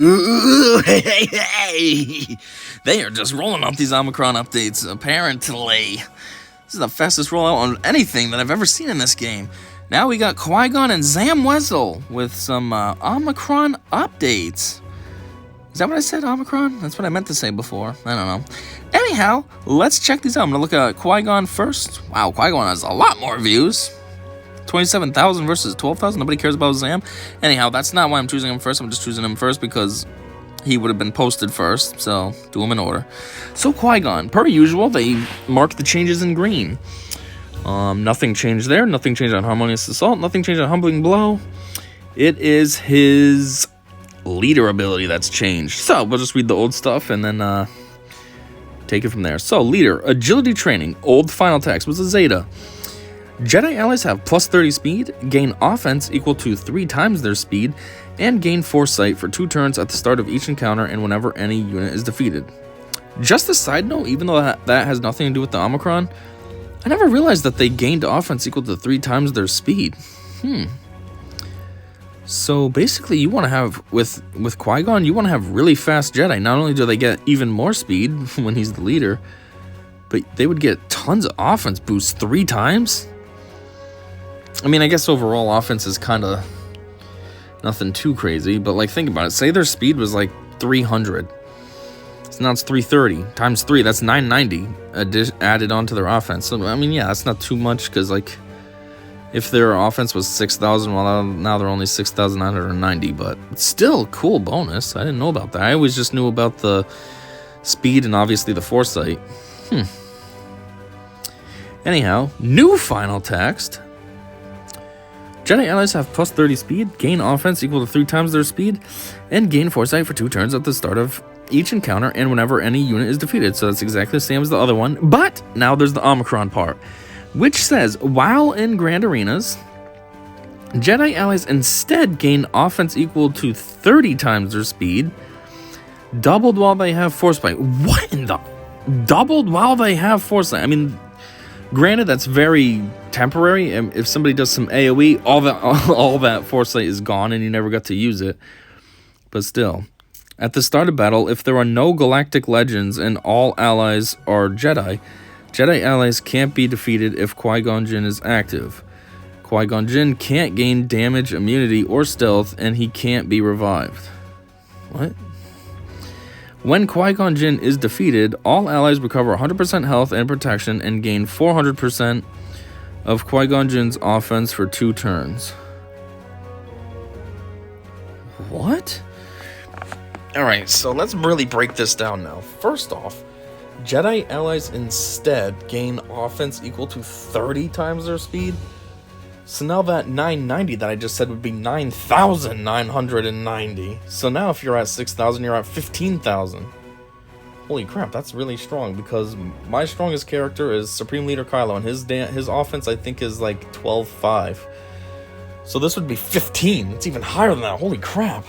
Ooh, hey. They are just rolling out these Omicron updates, apparently. This is the fastest rollout on anything that I've ever seen in this game. Now we got Qui-Gon and Zam Wessel with some Omicron updates. Is that what I said, Omicron? That's what I meant to say before. I don't know. Anyhow, let's check these out. I'm going to look at Qui-Gon first. Wow, Qui-Gon has a lot more views. 27,000 versus 12,000. Nobody cares about Zam. Anyhow, that's not why I'm choosing him first. I'm just choosing him first because he would have been posted first. So, do them in order. So, Qui-Gon. Per usual, they mark the changes in green. Nothing changed there. Nothing changed on Harmonious Assault. Nothing changed on Humbling Blow. It is his leader ability that's changed. So, we'll just read the old stuff and then take it from there. So, leader. Agility training. Old final text was a Zeta. Jedi allies have plus 30 speed, gain offense equal to 3 times their speed, and gain foresight for 2 turns at the start of each encounter and whenever any unit is defeated. Just a side note, even though that has nothing to do with the Omicron, I never realized that they gained offense equal to 3 times their speed. So basically, you want to have, with Qui-Gon, you want to have really fast Jedi. Not only do they get even more speed when he's the leader, but they would get tons of offense boosts 3 times? I mean, I guess overall offense is kind of nothing too crazy, but like think about it. Say their speed was like 300. So now it's 330 times 3. That's 990 added onto their offense. So, I mean, yeah, that's not too much because like if their offense was 6,000, well, now they're only 6,990, but it's still a cool bonus. I didn't know about that. I always just knew about the speed and obviously the foresight. Anyhow, new final text. Jedi allies have plus 30 speed, gain offense equal to 3 times their speed, and gain foresight for 2 turns at the start of each encounter and whenever any unit is defeated. So that's exactly the same as the other one. But now there's the Omicron part, which says, while in Grand Arenas, Jedi allies instead gain offense equal to 30 times their speed, doubled while they have foresight. What in the... Doubled while they have foresight? I mean... Granted, that's very temporary. If somebody does some AoE, all that foresight is gone and you never got to use it. But still, at the start of battle, if there are no galactic legends and all allies are Jedi, Jedi allies can't be defeated if Qui-Gon Jinn is active. Qui-Gon Jinn can't gain damage, immunity, or stealth, and he can't be revived. What? When Qui-Gon Jinn is defeated, all allies recover 100% health and protection and gain 400% of Qui-Gon Jinn's offense for 2 turns. What? Alright, so let's really break this down now. First off, Jedi allies instead gain offense equal to 30 times their speed. So now that 990 that I just said would be 9,990. So now if you're at 6,000, you're at 15,000. Holy crap, that's really strong because my strongest character is Supreme Leader Kylo and his offense I think is like 12.5. So this would be 15. It's even higher than that. Holy crap.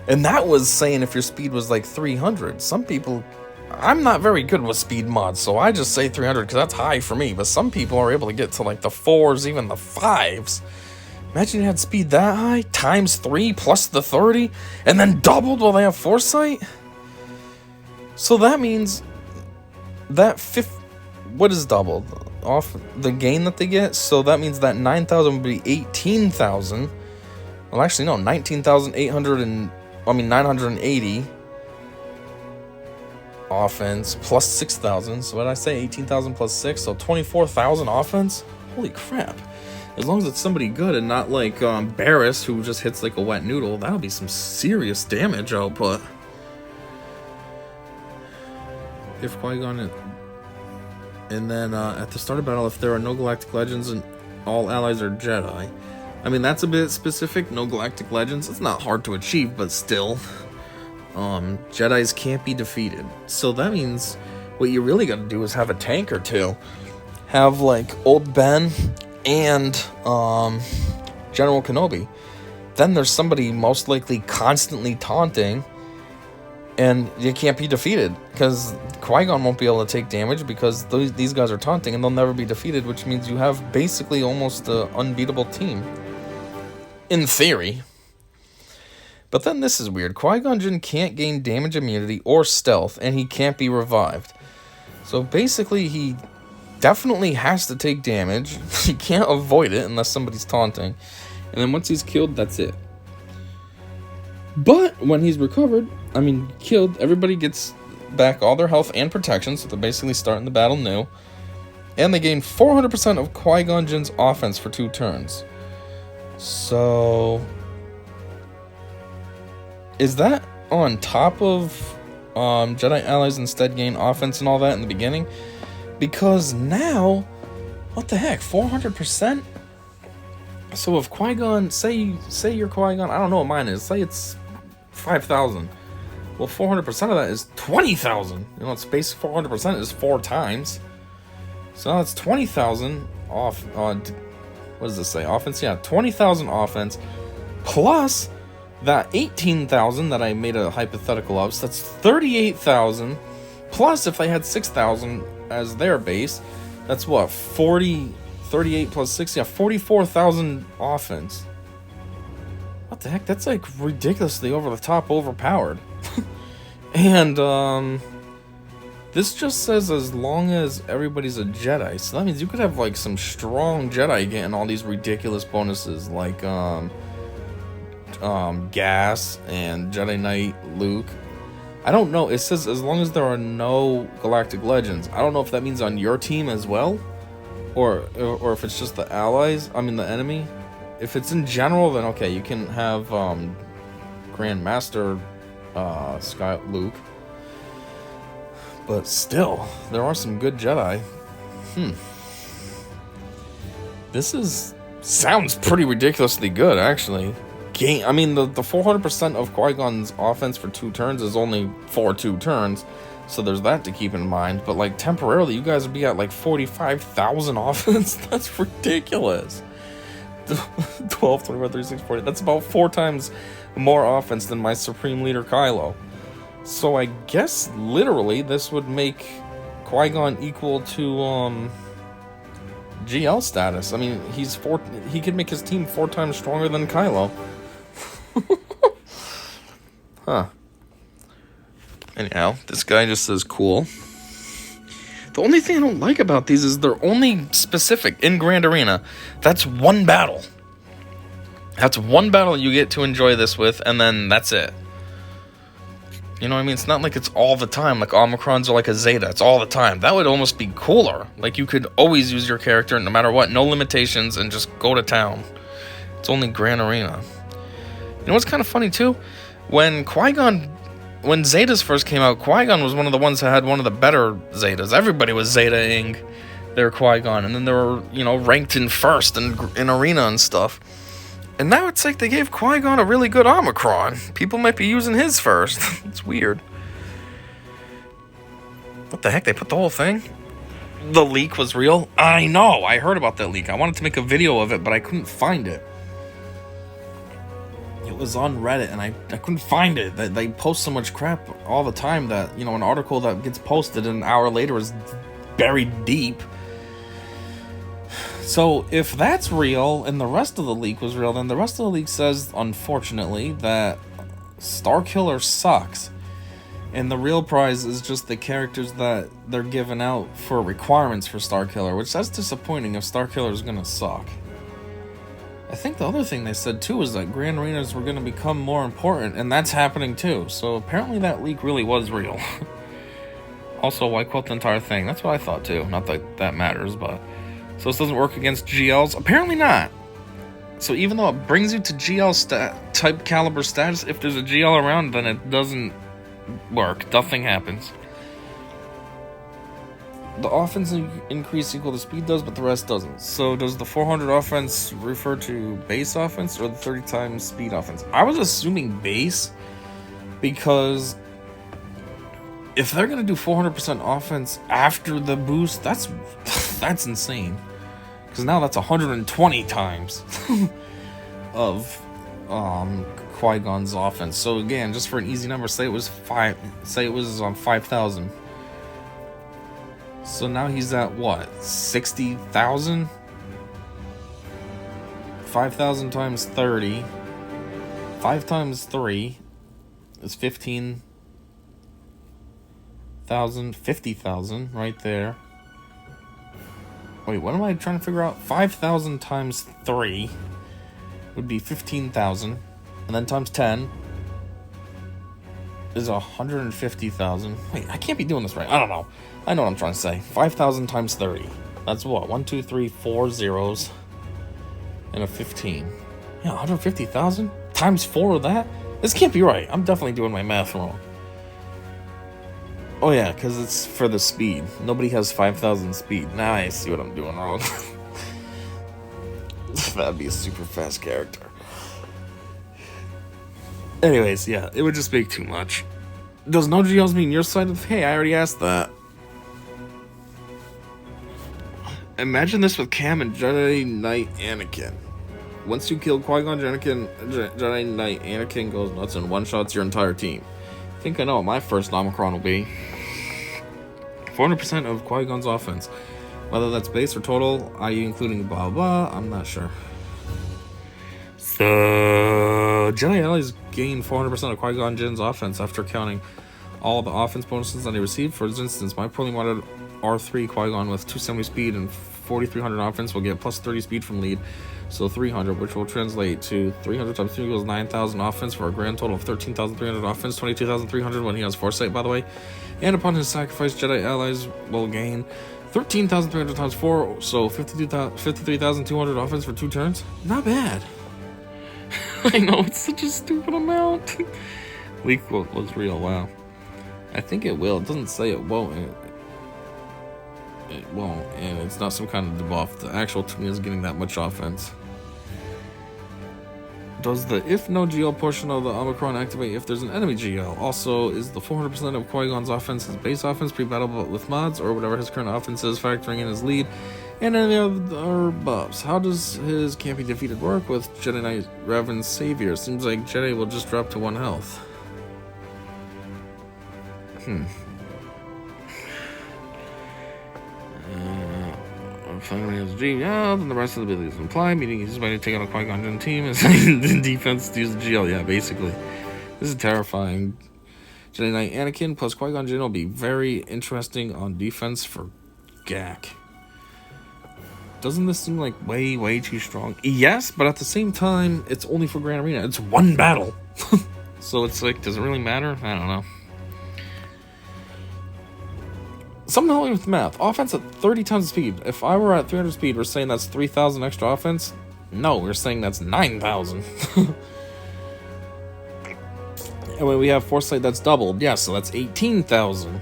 And that was saying if your speed was like 300. Some people... I'm not very good with speed mods, so I just say 300 because that's high for me. But some people are able to get to like the 4s, even the 5s. Imagine you had speed that high, times 3 plus the 30, and then doubled while they have foresight? So that means that what is doubled? Off the gain that they get? So that means that 9,000 would be 18,000. Well, actually, no, 980. Offense plus 6,000. So what did I say? 18,000 plus 6, so 24,000 offense? Holy crap. As long as it's somebody good and not like Barris who just hits like a wet noodle, that'll be some serious damage output. If Qui-Gon and then at the start of battle, if there are no galactic legends and all allies are Jedi. I mean, that's a bit specific. No galactic legends. It's not hard to achieve, but still. Jedis can't be defeated. So that means what you really gotta do is have a tank or 2. Have like Old Ben and General Kenobi. Then there's somebody most likely constantly taunting and you can't be defeated because Qui-Gon won't be able to take damage because these guys are taunting and they'll never be defeated, which means you have basically almost an unbeatable team. In theory. But then this is weird. Qui-Gon Jinn can't gain damage immunity or stealth, and he can't be revived. So basically, he definitely has to take damage. He can't avoid it unless somebody's taunting. And then once he's killed, that's it. But when he's killed, everybody gets back all their health and protection, so they're basically starting the battle new. And they gain 400% of Qui-Gon Jinn's offense for 2 turns. So is that on top of Jedi allies instead gain offense and all that in the beginning? Because now, what the heck, 400%? So if Qui-Gon, say you're Qui-Gon, I don't know what mine is, say it's 5,000. Well, 400% of that is 20,000. You know, it's basic 400% is 4 times. So now it's 20,000 off, what does this say, offense? Yeah, 20,000 offense, plus that 18,000 that I made a hypothetical of, so that's 38,000, plus if they had 6,000 as their base, that's what, 38 plus 6, yeah, 44,000 offense. What the heck, that's like ridiculously over the top overpowered. And, this just says as long as everybody's a Jedi, so that means you could have like some strong Jedi getting all these ridiculous bonuses, like, Gas and Jedi Knight Luke. I don't know. It says as long as there are no Galactic Legends. I don't know if that means on your team as well, or if it's just the allies. I mean the enemy. If it's in general, then okay, you can have Grand Master Sky Luke. But still, there are some good Jedi. This sounds pretty ridiculously good, actually. I mean, the 400% of Qui-Gon's offense for 2 turns is only for 2 turns, so there's that to keep in mind. But, like, temporarily, you guys would be at, like, 45,000 offense? That's ridiculous. 12, 25, 36, 40. That's about 4 times more offense than my Supreme Leader Kylo. So I guess, literally, this would make Qui-Gon equal to, GL status. I mean, he could make his team 4 times stronger than Kylo. Huh. Anyhow, this guy just says cool. The only thing I don't like about these is they're only specific in Grand Arena. That's 1 battle. That's 1 battle you get to enjoy this with, and then that's it. You know what I mean? It's not like it's all the time, like Omicrons or like a Zeta. It's all the time. That would almost be cooler. Like, you could always use your character no matter what, no limitations, and just go to town. It's only Grand Arena. You know what's kind of funny, too? When Zetas first came out, Qui-Gon was one of the ones that had one of the better Zetas. Everybody was Zeta-ing their Qui-Gon, and then they were, you know, ranked in first in Arena and stuff. And now it's like they gave Qui-Gon a really good Omicron. People might be using his first. It's weird. What the heck? They put the whole thing? The leak was real? I know. I heard about that leak. I wanted to make a video of it, but I couldn't find it. It was on Reddit, and I couldn't find it. They post so much crap all the time that, you know, an article that gets posted an hour later is buried deep. So if that's real and the rest of the leak was real, then the rest of the leak says, unfortunately, that Starkiller sucks. And the real prize is just the characters that they're giving out for requirements for Starkiller, which that's disappointing if Starkiller is gonna suck. I think the other thing they said too is that Grand Arenas were gonna become more important, and that's happening too. So apparently that leak really was real. Also, why quote the entire thing? That's what I thought too. Not that that matters, but... So this doesn't work against GLs? Apparently not. So even though it brings you to GL type caliber status, if there's a GL around, then it doesn't work. Nothing happens. The offense increase equal to speed does, but the rest doesn't. So does the 400 offense refer to base offense or the 30 times speed offense? I was assuming base, because if they're going to do 400% offense after the boost, that's insane. Because now that's 120 times of Qui-Gon's offense. So again, just for an easy number, say it was 5,000. So now he's at what? 60,000? 5,000 times 30. 5 times 3 is 15,000, 50,000 right there. Wait, what am I trying to figure out? 5,000 times 3 would be 15,000, and then times 10 is 150,000. Wait, I can't be doing this right. I don't know. I know what I'm trying to say. 5,000 times 30. That's what? 1, 2, 3, 4 zeros and a 15. Yeah, 150,000 times 4 of that? This can't be right. I'm definitely doing my math wrong. Oh yeah, because it's for the speed. Nobody has 5,000 speed. Now I see what I'm doing wrong. That'd be a super fast character. Anyways, yeah, it would just make too much. Does no GLs mean your side of... Hey, I already asked that. Imagine this with Cam and Jedi Knight Anakin. Once you kill Qui-Gon, Jedi Knight Anakin goes nuts and one-shots your entire team. I think I know what my first Omicron will be. 400% of Qui-Gon's offense. Whether that's base or total, i.e. including blah blah, I'm not sure. So, Jedi allies gain 400% of Qui-Gon Jinn's offense after counting all the offense bonuses that he received. For instance, my poorly modded R3 Qui-Gon with 270 speed and 4,300 offense will get plus 30 speed from lead, so 300, which will translate to 300 times 3 equals 9,000 offense for a grand total of 13,300 offense, 22,300 when he has foresight, by the way. And upon his sacrifice, Jedi allies will gain 13,300 times 4, so 53,200 offense for 2 turns. Not bad. I know, it's such a stupid amount. Leak quote was real, wow. I think it will. It doesn't say it won't. It won't, and it's not some kind of debuff. The actual to me is getting that much offense. Does the if no GL portion of the Omicron activate if there's an enemy GL? Also, is the 400% of Qui-Gon's offense his base offense pre-battle with mods, or whatever his current offense is, factoring in his lead and any other buffs? How does his can't be defeated work with Jedi Knight Revan's Savior? Seems like Jedi will just drop to 1 health. Finally has GL, and the rest of the abilities imply, meaning he's about to take out a Qui-Gon Jinn team and in defense to use the GL. Yeah, basically. This is terrifying. Jedi Knight Anakin plus Qui-Gon Jinn will be very interesting on defense for GAC. Doesn't this seem like way too strong? Yes, but at the same time, it's only for Grand Arena. It's 1 battle. So it's like, does it really matter? I don't know. Something helping with math. Offense at 30 times speed. If I were at 300 speed, we're saying that's 3,000 extra offense? No, we're saying that's 9,000. And when we have foresight, that's doubled. Yeah, so that's 18,000.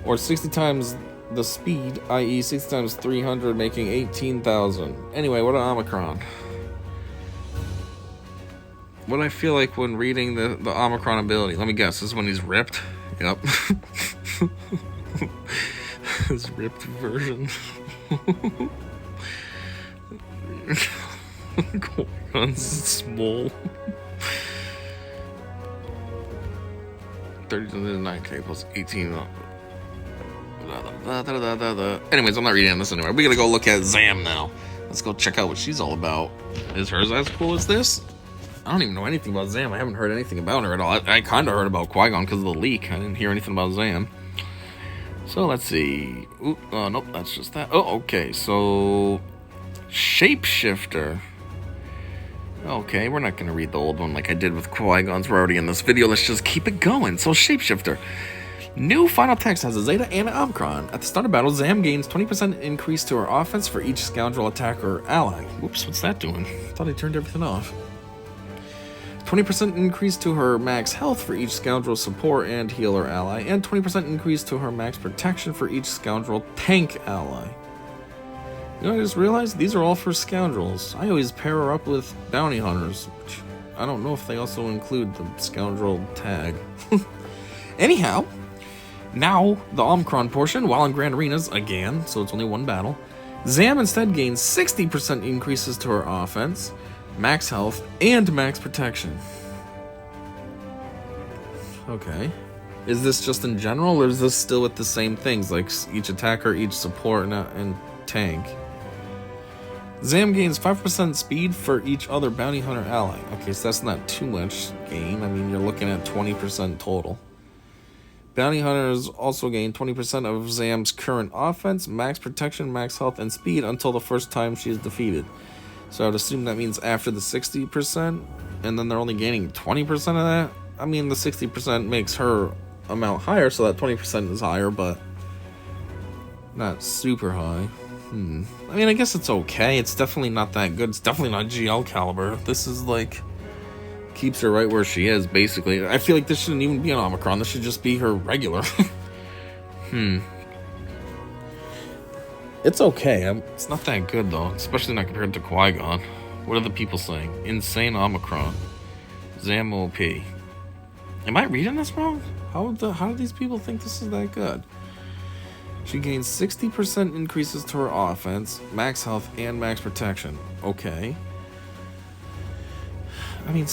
Or 60 times the speed, i.e. 60 times 300, making 18,000. Anyway, what an Omicron. What I feel like when reading the Omicron ability. Let me guess, this is when he's ripped? Yep. His ripped version. Qui-Gon's small. 30 to 9k plus 18. Anyways, I'm not reading this anyway. We gotta go look at Zam now. Let's go check out what she's all about. Is hers as cool as this? I don't even know anything about Zam. I haven't heard anything about her at all. I kind of heard about Qui-Gon because of the leak. I didn't hear anything about Zam. So let's see. Ooh, nope, that's just that. Oh, okay. So Shapeshifter. Okay, we're not going to read the old one like I did with Qui-Gon's. We're already in this video. Let's just keep it going. So Shapeshifter. New final text has a Zeta and an Omicron. At the start of battle, Zam gains 20% increase to her offense for each scoundrel attacker or ally. Whoops, what's that doing? I thought I turned everything off. 20% increase to her max health for each scoundrel support and healer ally, and 20% increase to her max protection for each scoundrel tank ally. You know, I just realized these are all for scoundrels. I always pair her up with bounty hunters, which I don't know if they also include the scoundrel tag. Anyhow, now the Omicron portion, while in Grand Arenas again, so it's only 1 battle, Zam instead gains 60% increases to her offense, max health, and max protection. Okay. Is this just in general, or is this still with the same things, like each attacker, each support, and tank? Zam gains 5% speed for each other bounty hunter ally. Okay, so that's not too much gain. I mean, you're looking at 20% total. Bounty hunters also gain 20% of Zam's current offense, max protection, max health, and speed until the first time she is defeated. So I would assume that means after the 60%, and then they're only gaining 20% of that. I mean, the 60% makes her amount higher, so that 20% is higher, but not super high. I mean, I guess it's okay. It's definitely not that good. It's definitely not GL caliber. This is like keeps her right where she is, basically. I feel like this shouldn't even be an Omicron. This should just be her regular. It's okay. It's not that good, though. Especially not compared to Qui-Gon. What are the people saying? Insane Omicron. Zam OP. Am I reading this wrong? How do these people think this is that good? She gains 60% increases to her offense, max health, and max protection. Okay. I mean,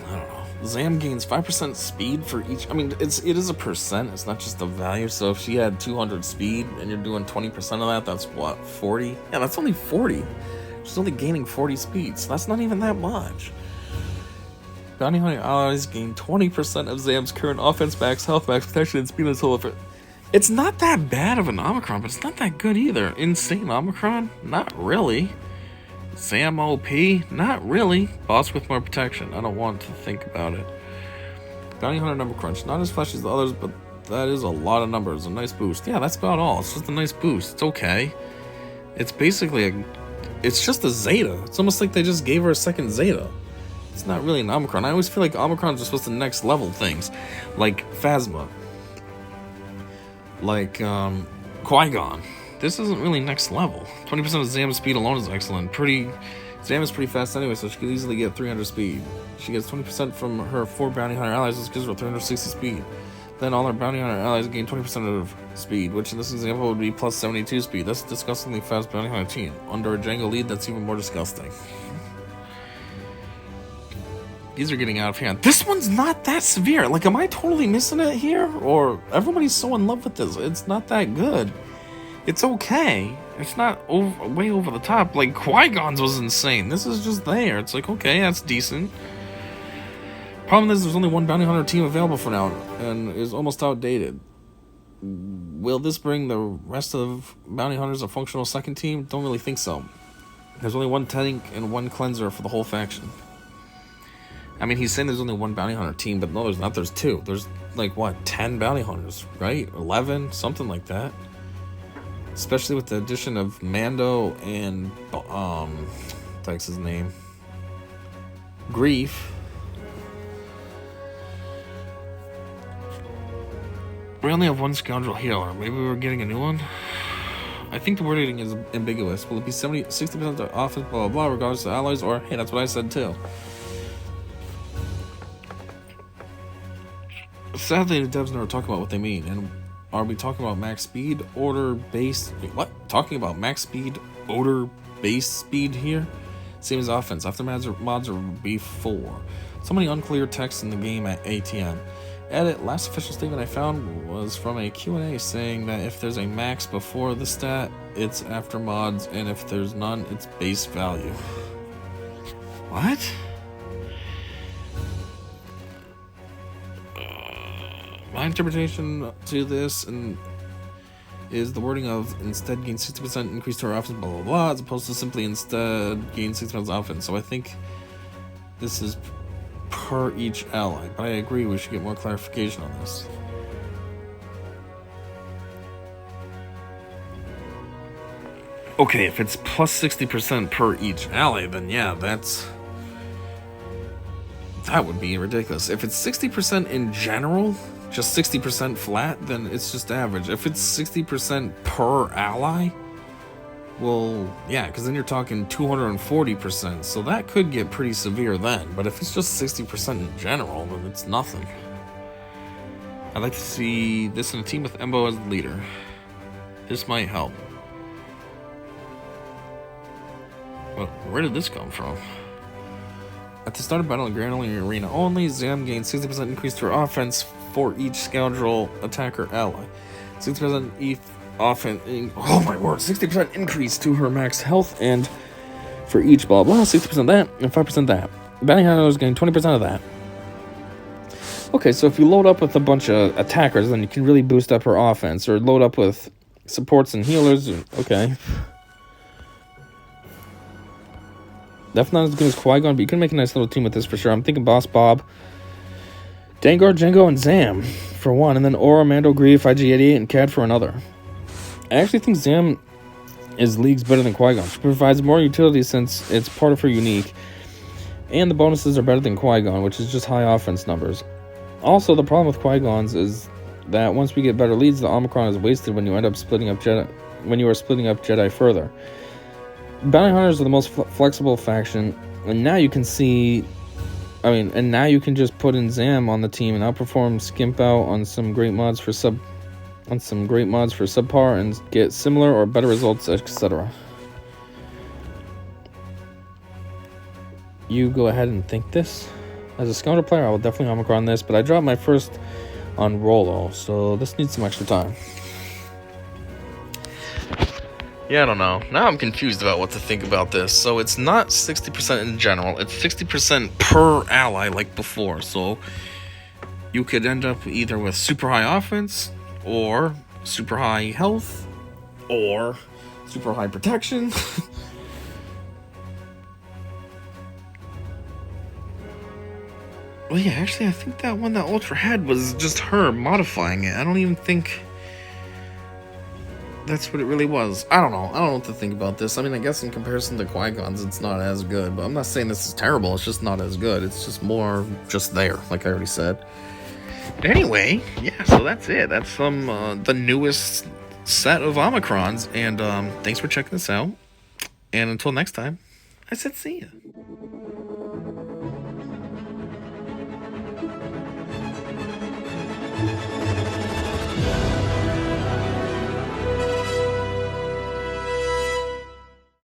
I don't know. Zam gains 5% speed for each. I mean, it is a percent. It's not just a value. So if she had 200 speed and you're doing 20% of that, that's what, 40? Yeah, that's only 40. She's only gaining 40 speed, so that's not even that much. Bounty hunter allies gain 20% of Zam's current offense, max health, max protection, and speed until the. It's not that bad of an Omicron, but it's not that good either. Insane Omicron? Not really. Zam OP? Not really. Boss with more protection. I don't want to think about it. Bounty hunter number crunch. Not as flashy as the others, but that is a lot of numbers. A nice boost. Yeah, that's about all. It's just a nice boost. It's okay. It's basically it's just a Zeta. It's almost like they just gave her a second Zeta. It's not really an Omicron. I always feel like Omicrons are supposed to next level things. Like Phasma. Like Qui-Gon. This isn't really next level. 20% of Zam's speed alone is excellent. Zam is pretty fast anyway, so she could easily get 300 speed. She gets 20% from her 4 bounty hunter allies, which gives her 360 speed. Then all her bounty hunter allies gain 20% of speed, which in this example would be plus 72 speed. That's a disgustingly fast bounty hunter team. Under a Django lead, that's even more disgusting. These are getting out of hand. This one's not that severe. Like, am I totally missing it here? Or everybody's so in love with this. It's not that good. It's okay. It's not way over the top. Like, Qui-Gon's was insane. This is just there. It's like, okay, that's decent. Problem is, there's only one bounty hunter team available for now, and is almost outdated. Will this bring the rest of bounty hunters a functional second team? Don't really think so. There's only one tank and one cleanser for the whole faction. I mean, he's saying there's only one bounty hunter team, but no, there's not. There's 2. There's, like, what, 10 bounty hunters, right? 11? Something like that. Especially with the addition of Mando and, what's his name? Grief. We only have one scoundrel healer. Maybe we're getting a new one? I think the wording is ambiguous. Will it be 60% of offense, blah, blah, blah, regardless of allies? Or, hey, that's what I said, too. Sadly, the devs never talk about what they mean. And are we talking about max speed, order, base... Wait, what? Talking about max speed, order, base speed here? Same as offense. After mods are before. So many unclear text in the game at ATM. Edit. Last official statement I found was from a Q&A saying that if there's a max before the stat, it's after mods, and if there's none, it's base value. What? My interpretation to this is the wording of instead gain 60% increase to our offense, blah, blah, blah, as opposed to simply instead gain 60% offense. So I think this is per each ally, but I agree we should get more clarification on this. Okay, if it's plus 60% per each ally, then yeah, that would be ridiculous. If it's 60% in general, just 60% flat, then it's just average. If it's 60% per ally, well, yeah, because then you're talking 240%, so that could get pretty severe then. But if it's just 60% in general, then it's nothing. I'd like to see this in a team with Embo as the leader. This might help. Well, where did this come from? At the start of battle in Grand Only Arena only, Zam gains 60% increase to her offense for each scoundrel attacker ally. 60% offense. Oh my word! 60% increase to her max health and for each blah blah, 60% that, and 5% that. Bounty Hunter is getting 20% of that. Okay, so if you load up with a bunch of attackers, then you can really boost up her offense, or load up with supports and healers. Okay. Definitely not as good as Qui-Gon, but you can make a nice little team with this for sure. I'm thinking Boss Bob, Dengar, Django, and Zam for one, and then Aura, Mando, Grief, IG-88, and Cad for another. I actually think Zam is leagues better than Qui-Gon. She provides more utility since it's part of her unique, and the bonuses are better than Qui-Gon, which is just high offense numbers. Also, the problem with Qui-Gon's is that once we get better leads, the Omicron is wasted when you end up splitting up Jedi. When you are splitting up Jedi further, Bounty Hunters are the most flexible faction, and now you can see. And now you can just put in Zam on the team and outperform Skimp out on some great mods for subpar and get similar or better results, etc. You go ahead and think this. As a Scouter player, I will definitely Omicron this, but I dropped my first on Rolo, so this needs some extra time. Yeah, I don't know. Now I'm confused about what to think about this. So it's not 60% in general. It's 60% per ally like before. So you could end up either with super high offense, or super high health, or super high protection. Well, yeah, actually, I think that one that Ultra had was just her modifying it. I don't even think that's what it really was. I don't know what to think about this. I mean, I guess in comparison to Qui-Gon's, it's not as good, but I'm not saying this is terrible. It's just not as good. It's just more just there, like I already said. Anyway, yeah, so that's it. That's the newest set of Omicrons, and thanks for checking this out. And until next time, I said see ya.